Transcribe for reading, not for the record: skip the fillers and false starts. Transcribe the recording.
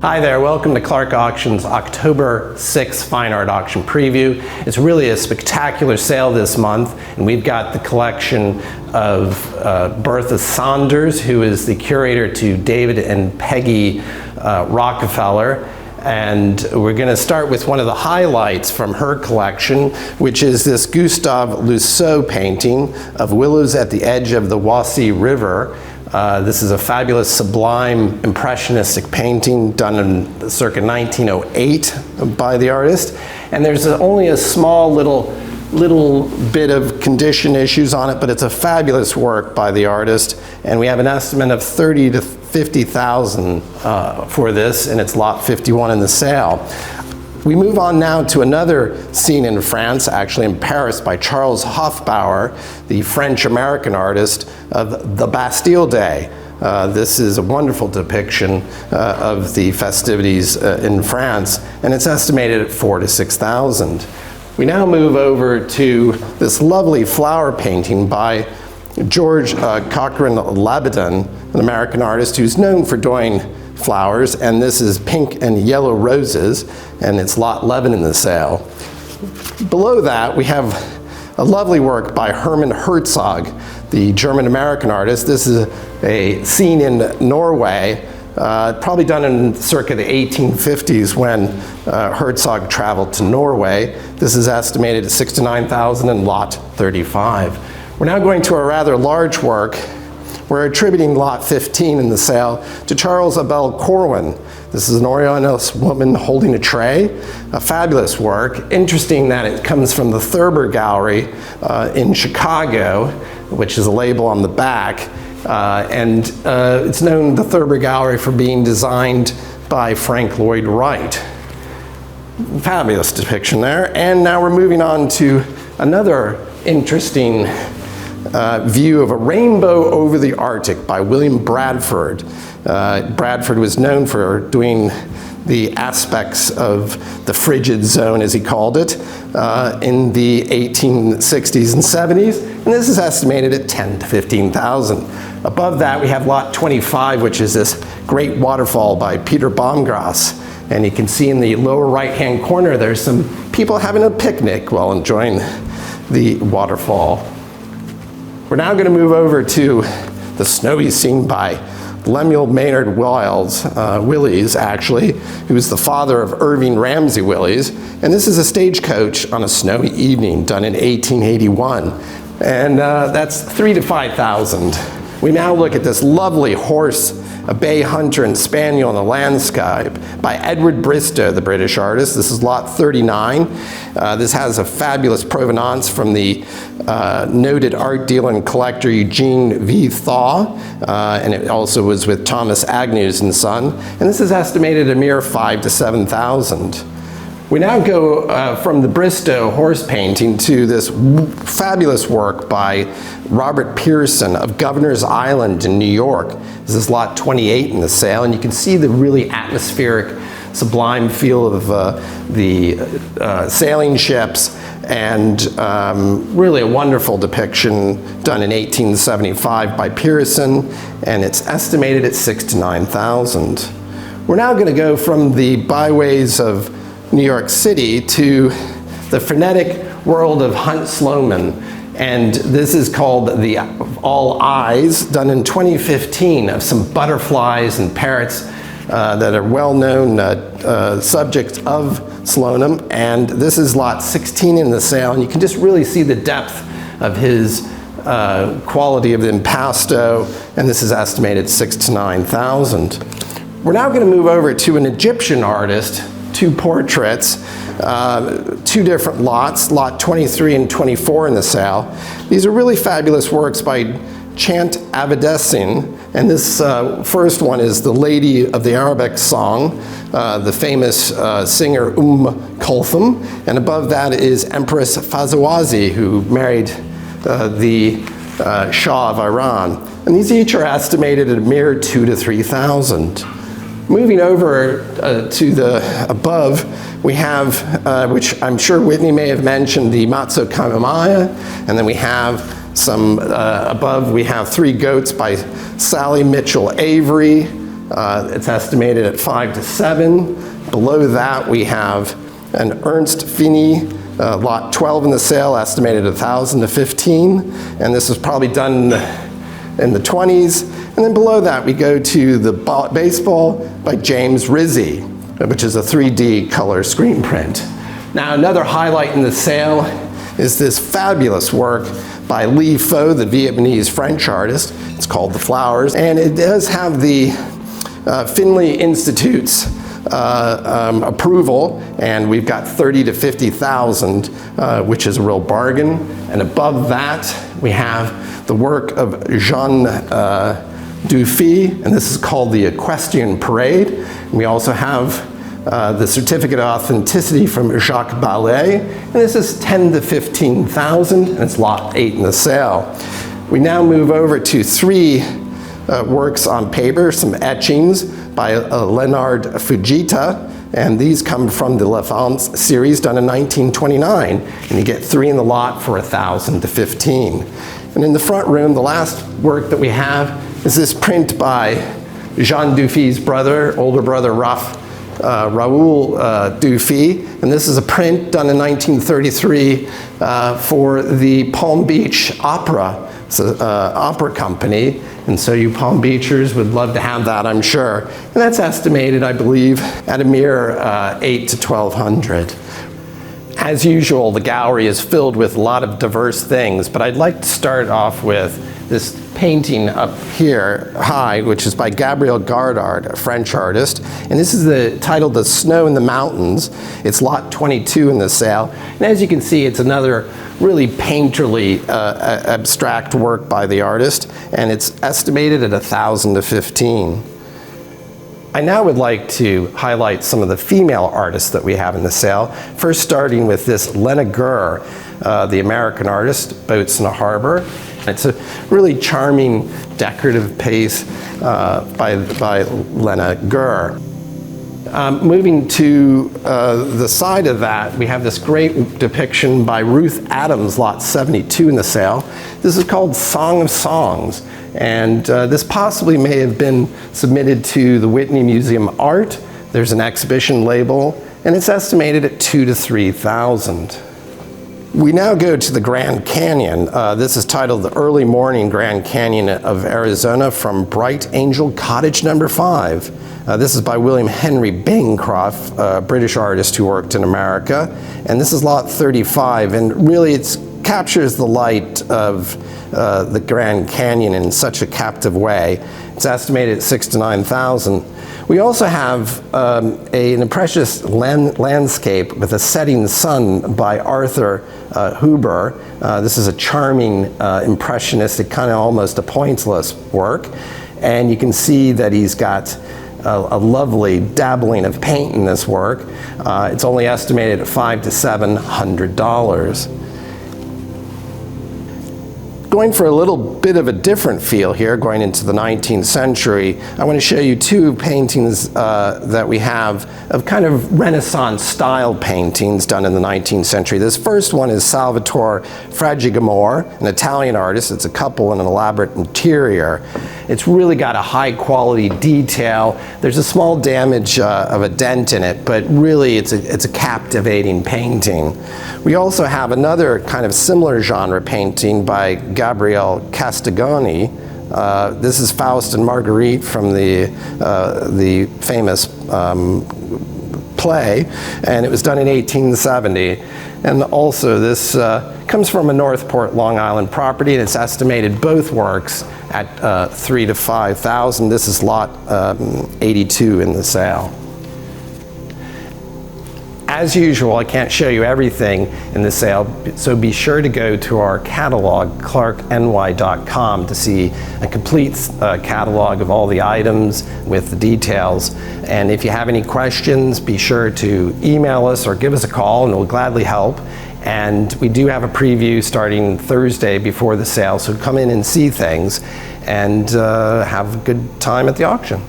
Hi there, welcome to Clarke Auction's October 6th Fine Art Auction Preview. It's really a spectacular sale this month, and we've got the collection of Bertha Saunders, who is the curator to David and Peggy Rockefeller. And we're going to start with one of the highlights from her collection, which is this Gustave Lussault painting of willows at the edge of the Oise River. This is a fabulous, sublime, impressionistic painting done in circa 1908 by the artist. And there's only a small little bit of condition issues on it, but it's a fabulous work by the artist. And we have an estimate of $30,000 to $50,000 for this, and it's lot 51 in the sale. We move on now to another scene in France, actually in Paris, by Charles Hofbauer, the French-American artist, of the Bastille Day. This is a wonderful depiction of the festivities in France, and it's estimated at $4,000 to $6,000. We now move over to this lovely flower painting by George Cochran Labadon, an American artist who's known for doing flowers, and this is Pink and Yellow Roses, and it's lot 11 in the sale. Below that, we have a lovely work by Herman Herzog, the German-American artist. This is a scene in Norway, probably done in circa the 1850s when Herzog traveled to Norway. This is estimated at $6,000 to $9,000 in lot 35. We're now going to a rather large work. We're attributing lot 15 in the sale to Charles Abel Corwin. This is an Oriolenist woman holding a tray, a fabulous work. Interesting that it comes from the Thurber Gallery in Chicago, which is a label on the back. It's known, the Thurber Gallery, for being designed by Frank Lloyd Wright. Fabulous depiction there. And now we're moving on to another interesting view of a rainbow over the Arctic by William Bradford. Bradford was known for doing the aspects of the frigid zone, as he called it, in the 1860s and 70s, and this is estimated at $10,000 to $15,000. Above that, we have lot 25, which is this great waterfall by Peter Baumgras, and you can see in the lower right-hand corner there's some people having a picnic while enjoying the waterfall. We're now going to move over to the snowy scene by Lemuel Maynard Willies, actually, who was the father of Irving Ramsay Willies. And this is a stagecoach on a snowy evening done in 1881. And that's $3,000 to $5,000. We now look at this lovely horse, a bay hunter and spaniel in the landscape by Edward Bristow, the British artist. This is lot 39. This has a fabulous provenance from the noted art dealer and collector Eugene V. Thaw, and it also was with Thomas Agnews and Son. And this is estimated a mere $5,000 to $7,000. We now go from the Bristow horse painting to this fabulous work by Robert Pearson of Governor's Island in New York. This is lot 28 in the sale, and you can see the really atmospheric, sublime feel of the sailing ships, and really a wonderful depiction done in 1875 by Pearson, and it's estimated at $6,000 to $9,000. We're now going to go from the byways of New York City to the frenetic world of Hunt Sloman, and this is called the All Eyes, done in 2015, of some butterflies and parrots that are well-known subjects of Sloman. And this is lot 16 in the sale, and you can just really see the depth of his quality of the impasto, and this is estimated $6,000 to $9,000. We're now going to move over to an Egyptian artist, two portraits, two different lots, lot 23 and 24 in the sale. These are really fabulous works by Chant Avedessin, and this first one is the Lady of the Arabic Song, the famous singer Kulthum, and above that is Empress Fazwazi, who married the Shah of Iran. And these each are estimated at a mere $2,000 to $3,000. Moving over to the above, we have, which I'm sure Whitney may have mentioned, the Matzo Kamamaya, and then we have some, above we have Three Goats by Sally Mitchell Avery, It's estimated at 5 to 7. Below that, we have an Ernst Fini lot 12 in the sale, estimated 1,000 to 15. And this was probably done in the 20s. And then below that, we go to the baseball by James Rizzi, which is a 3D color screen print. Now, another highlight in the sale is this fabulous work by Ly Pho, the Vietnamese French artist. It's called The Flowers, and it does have the Finley Institute's approval, and we've got 30 to 50,000, which is a real bargain. And above that, we have the work of Jean Dufy, and this is called the Equestrian Parade. And we also have the certificate of authenticity from Jacques Ballet, and this is 10 to 15,000, and it's lot 8 in the sale. We now move over to 3 works on paper, some etchings by Leonard Fujita, and these come from the L'Enfance series done in 1929, and you get 3 in the lot for 1,000 to 15. And in the front room, the last work that we have is this print by Jean Dufy's brother, older brother Raoul Dufy, and this is a print done in 1933 for the Palm Beach Opera, opera company, and so you Palm Beachers would love to have that, I'm sure. And that's estimated, I believe, at a mere 8 to 1,200. As usual, the gallery is filled with a lot of diverse things, but I'd like to start off with this painting up here high, which is by Gabriel Gardard, a French artist. And this is titled The Snow in the Mountains. It's lot 22 in the sale. And as you can see, it's another really painterly abstract work by the artist, and it's estimated at 1,000 to 15. I now would like to highlight some of the female artists that we have in the sale. First, starting with this Lena Gur, the American artist, Boats in a Harbor. It's a really charming decorative piece by Lena Gur. Moving to the side of that, we have this great depiction by Ruth Adams, lot 72 in the sale. This is called Song of Songs, and this possibly may have been submitted to the Whitney Museum Art. There's an exhibition label, and it's estimated at 2,000 to 3,000. We now go to the Grand Canyon. This is titled The Early Morning Grand Canyon of Arizona from Bright Angel Cottage No. 5. This is by William Henry Bancroft, a British artist who worked in America. And this is lot 35, and really it captures the light of the Grand Canyon in such a captive way. It's estimated at 6,000 to 9,000. We also have an impressionist landscape with a setting sun by Arthur Huber. This is a charming impressionistic, kind of almost a pointless work. And you can see that he's got a lovely dabbling of paint in this work. It's only estimated at $500 to $700. Going for a little bit of a different feel here, going into the 19th century, I want to show you 2 paintings that we have of kind of Renaissance style paintings done in the 19th century. This first one is Salvatore Fragigamore, an Italian artist. It's a couple in an elaborate interior. It's really got a high quality detail. There's a small damage of a dent in it, but really it's a captivating painting. We also have another kind of similar genre painting by Gabriele Castiglione. This is Faust and Marguerite from the famous play, and it was done in 1870. And also this comes from a Northport, Long Island property, and it's estimated both works at 3,000 to 5,000. This is lot 82 in the sale. As usual, I can't show you everything in the sale, so be sure to go to our catalog, clarkeny.com, to see a complete catalog of all the items with the details. And if you have any questions, be sure to email us or give us a call, and we'll gladly help. And we do have a preview starting Thursday before the sale, so come in and see things and have a good time at the auction.